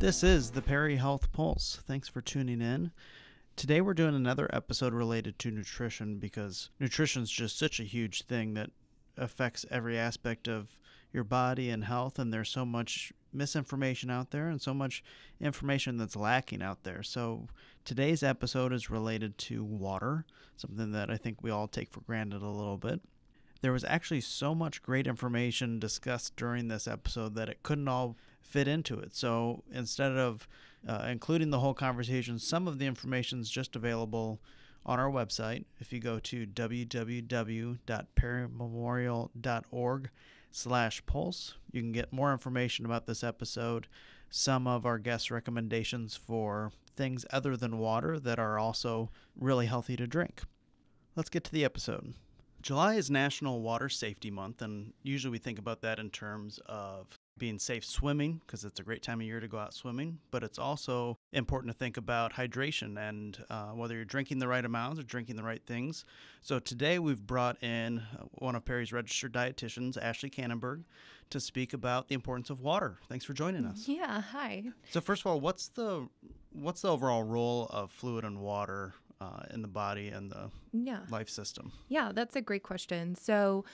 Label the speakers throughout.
Speaker 1: This is the Perry Health Pulse. Thanks for tuning in. Today we're doing another episode related to nutrition because nutrition is just such a huge thing that affects every aspect of your body and health, and there's so much misinformation out there and so much information that's lacking out there. So today's episode is related to water, something that I think we all take for granted a little bit. There was actually so much great information discussed during this episode that it couldn't all fit into it. So instead of including the whole conversation, some of the information is just available on our website. If you go to www.perrymemorial.org/pulse, you can get more information about this episode, some of our guest recommendations for things other than water that are also really healthy to drink. Let's get to the episode. July is National Water Safety Month, and usually we think about that in terms of being safe swimming, because it's a great time of year to go out swimming, but it's also important to think about hydration and whether you're drinking the right amounts or drinking the right things. So today we've brought in one of Perry's registered dietitians, Ashley Cannonberg, to speak about the importance of water. Thanks for joining us.
Speaker 2: Yeah, hi.
Speaker 1: So first of all, what's the overall role of fluid and water in the body and the life system?
Speaker 2: Yeah, that's a great question. So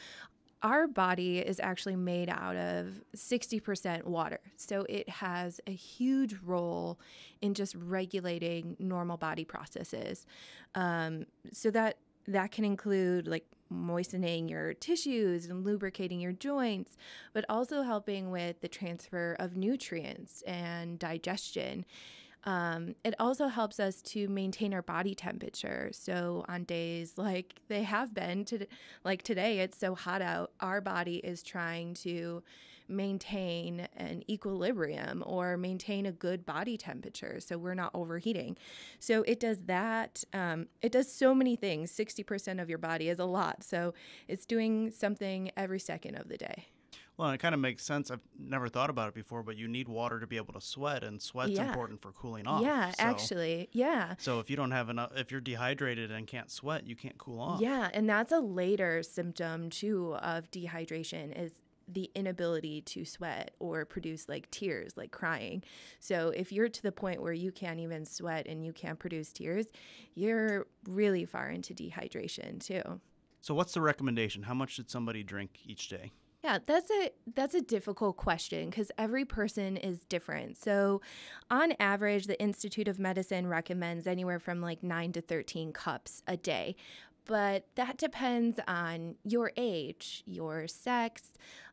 Speaker 2: our body is actually made out of 60% water. So it has a huge role in just regulating normal body processes. So that can include like moistening your tissues and lubricating your joints, but also helping with the transfer of nutrients and digestion. It also helps us to maintain our body temperature. So on days like they have been, like today, it's so hot out, our body is trying to maintain an equilibrium or maintain a good body temperature so we're not overheating. So it does that. It does so many things. 60% of your body is a lot. So it's doing something every second of the day.
Speaker 1: Well, it kind of makes sense. I've never thought about it before, but you need water to be able to sweat, and sweat's important for cooling off.
Speaker 2: Yeah, actually.
Speaker 1: So if you don't have enough, if you're dehydrated and can't sweat, you can't cool off.
Speaker 2: Yeah, and that's a later symptom too of dehydration is the inability to sweat or produce like tears, like crying. So if you're to the point where you can't even sweat and you can't produce tears, you're really far into dehydration too.
Speaker 1: So what's the recommendation? How much should somebody drink each day?
Speaker 2: Yeah, that's a difficult question because every person is different. So on average, the Institute of Medicine recommends anywhere from like 9 to 13 cups a day. But that depends on your age, your sex,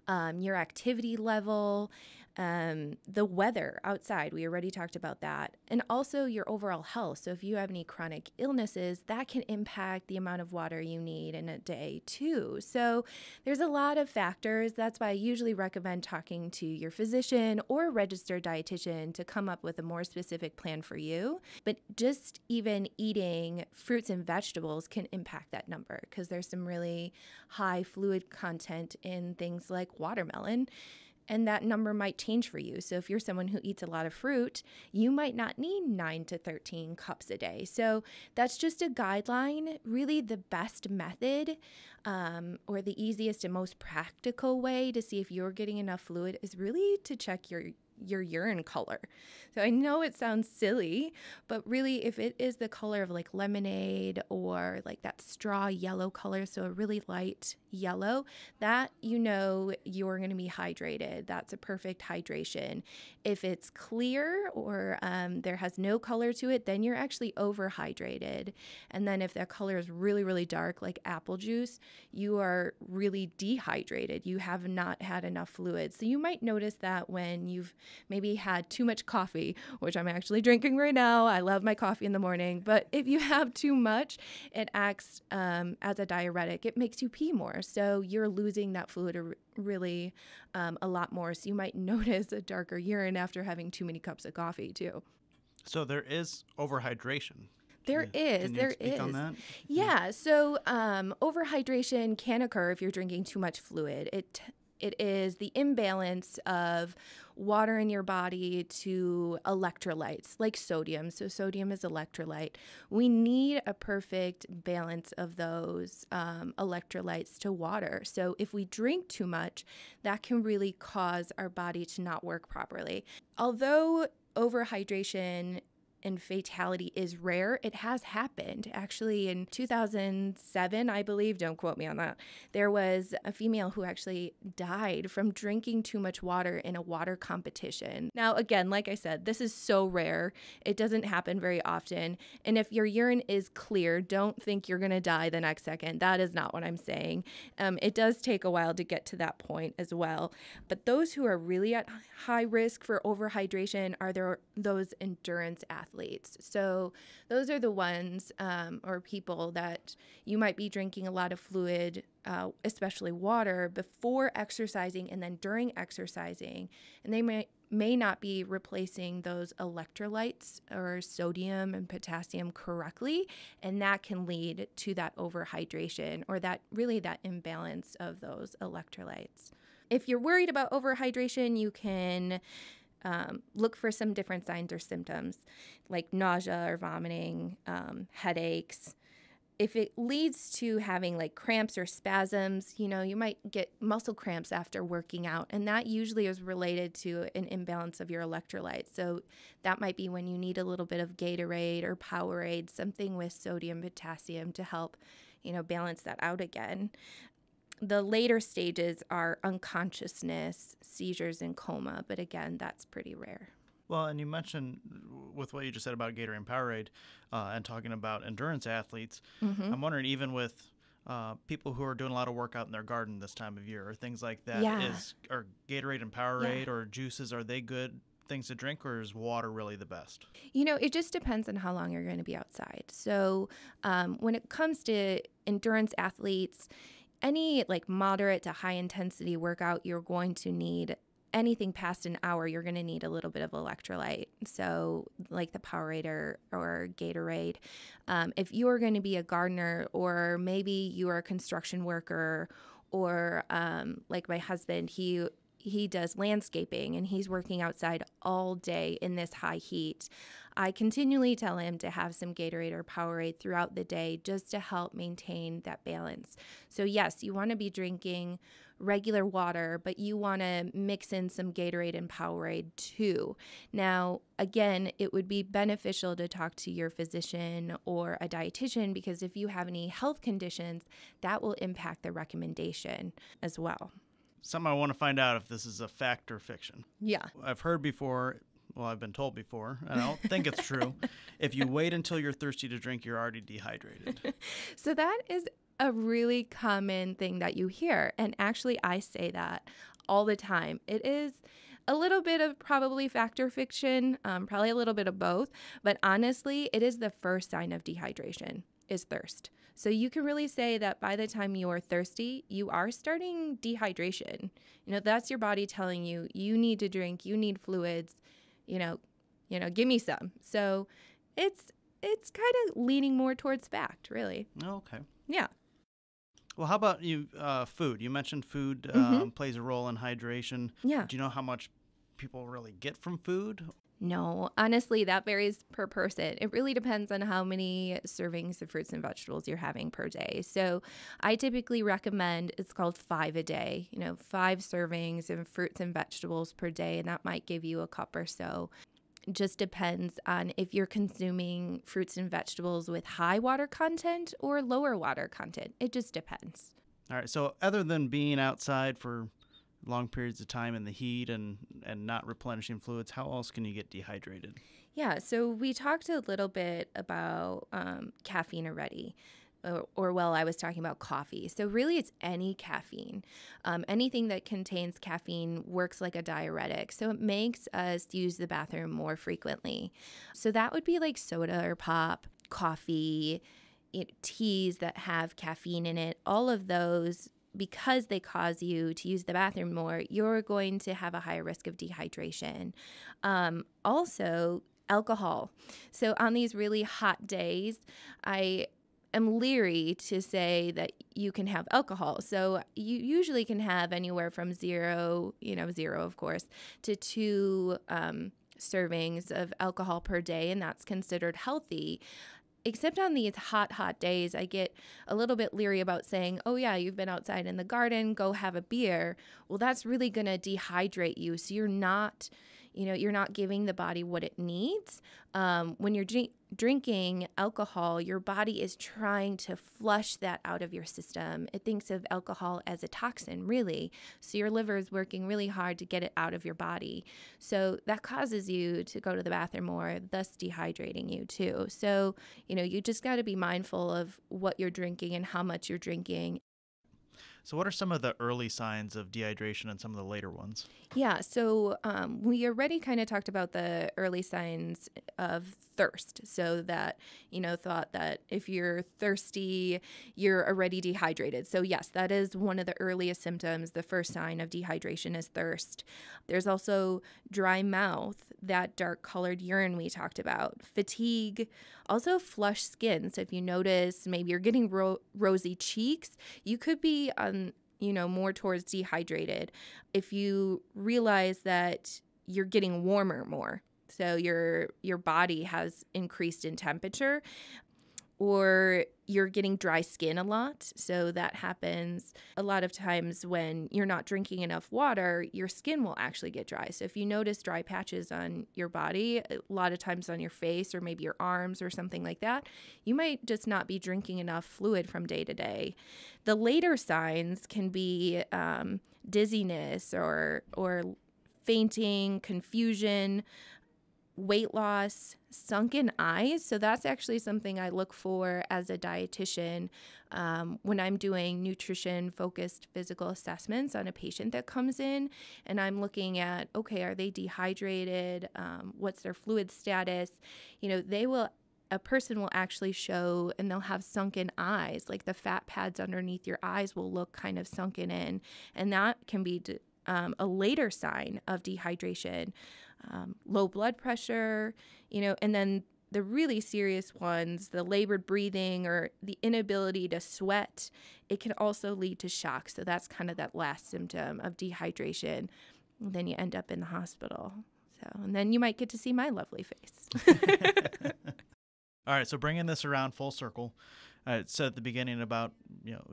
Speaker 2: your activity level, the weather outside. We already talked about that. And also your overall health. So if you have any chronic illnesses, that can impact the amount of water you need in a day too. So there's a lot of factors. That's why I usually recommend talking to your physician or registered dietitian to come up with a more specific plan for you. But just even eating fruits and vegetables can impact that number because there's some really high fluid content in things like watermelon. And that number might change for you. So if you're someone who eats a lot of fruit, you might not need 9 to 13 cups a day. So that's just a guideline. Really the best method or the easiest and most practical way to see if you're getting enough fluid is really to check your urine color. So I know it sounds silly, but really if it is the color of like lemonade or like that straw yellow color, so a really light yellow, that you know you're going to be hydrated. That's a perfect hydration. If it's clear or there has no color to it, then you're actually overhydrated. And then if that color is really, really dark, like apple juice, you are really dehydrated. You have not had enough fluid. So you might notice that when you've maybe had too much coffee, which I'm actually drinking right now. I love my coffee in the morning. But if you have too much, it acts as a diuretic. It makes you pee more. So you're losing that fluid really a lot more. So you might notice a darker urine after having too many cups of coffee too.
Speaker 1: So there is overhydration.
Speaker 2: There is.
Speaker 1: On that?
Speaker 2: Yeah. So overhydration can occur if you're drinking too much fluid. It is the imbalance of water in your body to electrolytes like sodium. So sodium is electrolyte. We need a perfect balance of those electrolytes to water. So if we drink too much, that can really cause our body to not work properly. Although overhydration and fatality is rare. It has happened. Actually, in 2007, I believe, don't quote me on that, there was a female who actually died from drinking too much water in a water competition. Now, again, like I said, this is so rare. It doesn't happen very often. And if your urine is clear, don't think you're going to die the next second. That is not what I'm saying. It does take a while to get to that point as well. But those who are really at high risk for overhydration are those endurance athletes. So those are the ones or people that you might be drinking a lot of fluid, especially water, before exercising and then during exercising. And they may not be replacing those electrolytes or sodium and potassium correctly. And that can lead to that overhydration or that imbalance of those electrolytes. If you're worried about overhydration, you can look for some different signs or symptoms like nausea or vomiting, headaches. If it leads to having like cramps or spasms, you might get muscle cramps after working out, and that usually is related to an imbalance of your electrolytes. So that might be when you need a little bit of Gatorade or Powerade, something with sodium, potassium to help, balance that out again. The later stages are unconsciousness, seizures, and coma. But again, that's pretty rare.
Speaker 1: Well, and you mentioned with what you just said about Gatorade and Powerade and talking about endurance athletes, I'm wondering even with people who are doing a lot of workout in their garden this time of year or things like that, are Gatorade and Powerade or juices, are they good things to drink, or is water really the best?
Speaker 2: It just depends on how long you're going to be outside. So when it comes to endurance athletes, any like moderate to high intensity workout, you're going to need anything past an hour, you're going to need a little bit of electrolyte. So like the Powerade or Gatorade. If you are going to be a gardener, or maybe you are a construction worker, or like my husband, he does landscaping and he's working outside all day in this high heat. I continually tell him to have some Gatorade or Powerade throughout the day just to help maintain that balance. So yes, you want to be drinking regular water, but you want to mix in some Gatorade and Powerade too. Now, again, it would be beneficial to talk to your physician or a dietitian, because if you have any health conditions, that will impact the recommendation as well.
Speaker 1: Something I want to find out if this is a fact or fiction.
Speaker 2: Yeah.
Speaker 1: I've heard before, well, I've been told before, and I don't think it's true, if you wait until you're thirsty to drink, you're already dehydrated.
Speaker 2: So that is a really common thing that you hear. And actually, I say that all the time. It is a little bit of probably fact or fiction, probably a little bit of both. But honestly, it is the first sign of dehydration is thirst. So you can really say that by the time you're thirsty, you are starting dehydration. That's your body telling you, you need to drink, you need fluids, give me some. So it's kind of leaning more towards fact, really.
Speaker 1: Okay.
Speaker 2: Yeah.
Speaker 1: Well, how about food? You mentioned food plays a role in hydration.
Speaker 2: Yeah.
Speaker 1: Do you know how much people really get from food?
Speaker 2: No, honestly, that varies per person. It really depends on how many servings of fruits and vegetables you're having per day. So I typically recommend, it's called 5 a day, 5 servings of fruits and vegetables per day, and that might give you a cup or so. It just depends on if you're consuming fruits and vegetables with high water content or lower water content. It just depends.
Speaker 1: All right. So other than being outside for long periods of time in the heat and not replenishing fluids, how else can you get dehydrated?
Speaker 2: Yeah, so we talked a little bit about caffeine already. I was talking about coffee. So really it's any caffeine. Anything that contains caffeine works like a diuretic. So it makes us use the bathroom more frequently. So that would be like soda or pop, coffee, teas that have caffeine in it. All of those, because they cause you to use the bathroom more, you're going to have a higher risk of dehydration. Also, alcohol. So on these really hot days, I am leery to say that you can have alcohol. So you usually can have anywhere from zero of course, to 2 servings of alcohol per day, and that's considered healthy. Except on these hot days, I get a little bit leery about saying, oh yeah, you've been outside in the garden, go have a beer. Well, that's really going to dehydrate you. So you're not you're not giving the body what it needs. When you're drinking alcohol, your body is trying to flush that out of your system. It thinks of alcohol as a toxin, really. So your liver is working really hard to get it out of your body. So that causes you to go to the bathroom more, thus dehydrating you too. So, you just got to be mindful of what you're drinking and how much you're drinking.
Speaker 1: So what are some of the early signs of dehydration and some of the later ones?
Speaker 2: Yeah, so we already kind of talked about the early signs of thirst. So that, thought that if you're thirsty, you're already dehydrated. So yes, that is one of the earliest symptoms. The first sign of dehydration is thirst. There's also dry mouth, that dark colored urine we talked about, fatigue, also flushed skin. So if you notice maybe you're getting rosy cheeks, you could be more towards dehydrated. If you realize that you're getting warmer more, so your body has increased in temperature, or you're getting dry skin a lot. So that happens a lot of times when you're not drinking enough water, your skin will actually get dry. So if you notice dry patches on your body, a lot of times on your face or maybe your arms or something like that, you might just not be drinking enough fluid from day to day. The later signs can be dizziness or fainting, confusion, weight loss, sunken eyes. So that's actually something I look for as a dietitian when I'm doing nutrition-focused physical assessments on a patient that comes in, and I'm looking at, okay, are they dehydrated? What's their fluid status? A person will actually show, and they'll have sunken eyes, like the fat pads underneath your eyes will look kind of sunken in, and that can be a later sign of dehydration. Low blood pressure, and then the really serious ones, the labored breathing or the inability to sweat, it can also lead to shock. So that's kind of that last symptom of dehydration. And then you end up in the hospital. And then you might get to see my lovely face.
Speaker 1: All right, so bringing this around full circle, it said at the beginning about,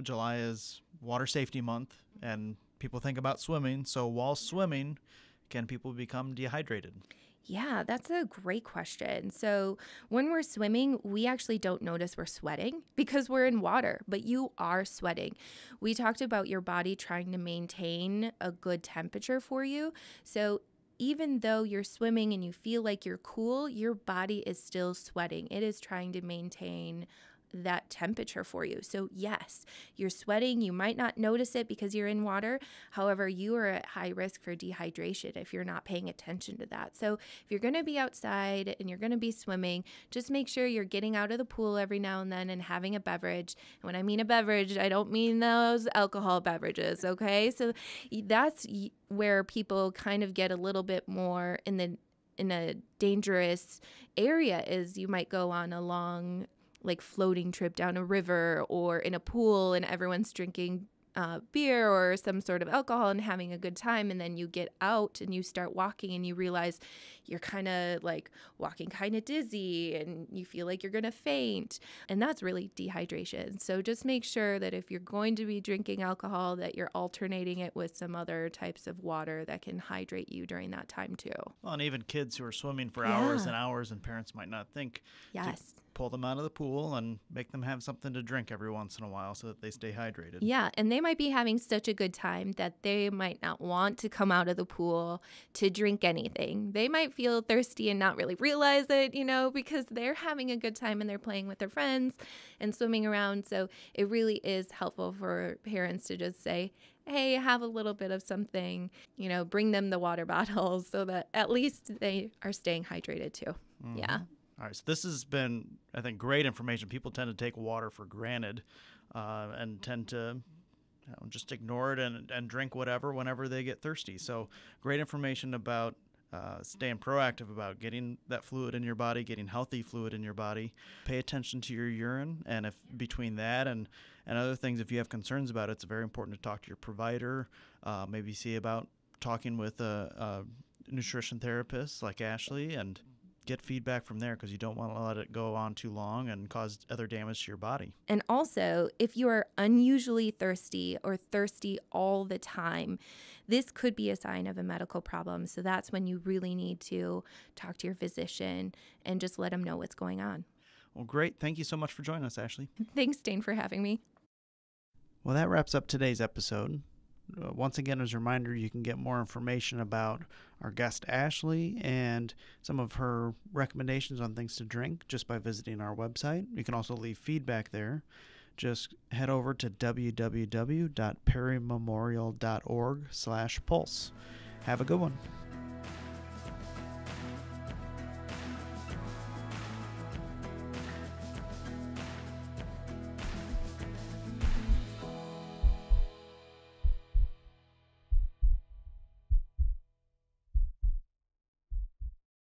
Speaker 1: July is Water Safety Month, and people think about swimming. So while swimming, can people become dehydrated?
Speaker 2: Yeah, that's a great question. So when we're swimming, we actually don't notice we're sweating because we're in water, but you are sweating. We talked about your body trying to maintain a good temperature for you. So even though you're swimming and you feel like you're cool, your body is still sweating. It is trying to maintain that temperature for you. So yes, you're sweating. You might not notice it because you're in water. However, you are at high risk for dehydration if you're not paying attention to that. So if you're going to be outside and you're going to be swimming, just make sure you're getting out of the pool every now and then and having a beverage. And when I mean a beverage, I don't mean those alcohol beverages, okay? So that's where people kind of get a little bit more in a dangerous area, is you might go on a long floating trip down a river or in a pool and everyone's drinking beer or some sort of alcohol and having a good time, and then you get out and you start walking and you realize you're kind of walking kind of dizzy and you feel like you're going to faint, and that's really dehydration. So just make sure that if you're going to be drinking alcohol, that you're alternating it with some other types of water that can hydrate you during that time too.
Speaker 1: Well, and even kids who are swimming for hours and hours, and parents might not think to pull them out of the pool and make them have something to drink every once in a while so that they stay hydrated.
Speaker 2: Yeah, and they might be having such a good time that they might not want to come out of the pool to drink anything. They might feel thirsty and not really realize it, because they're having a good time and they're playing with their friends and swimming around. So it really is helpful for parents to just say, hey, have a little bit of something, bring them the water bottles so that at least they are staying hydrated too. Mm-hmm. Yeah.
Speaker 1: All right, so this has been, I think, great information. People tend to take water for granted and tend to just ignore it and drink whatever whenever they get thirsty. So great information about staying proactive about getting that fluid in your body, getting healthy fluid in your body. Pay attention to your urine, and if between that and other things, if you have concerns about it, it's very important to talk to your provider, maybe see about talking with a nutrition therapist like Ashley, and get feedback from there, because you don't want to let it go on too long and cause other damage to your body.
Speaker 2: And also, if you are unusually thirsty or thirsty all the time, this could be a sign of a medical problem. So that's when you really need to talk to your physician and just let them know what's going on.
Speaker 1: Well, great. Thank you so much for joining us, Ashley.
Speaker 2: Thanks, Dane, for having me.
Speaker 1: Well, that wraps up today's episode. Once again, as a reminder, you can get more information about our guest Ashley and some of her recommendations on things to drink just by visiting our website. You can also leave feedback there. Just head over to www.perrymemorial.org/pulse. Have a good one.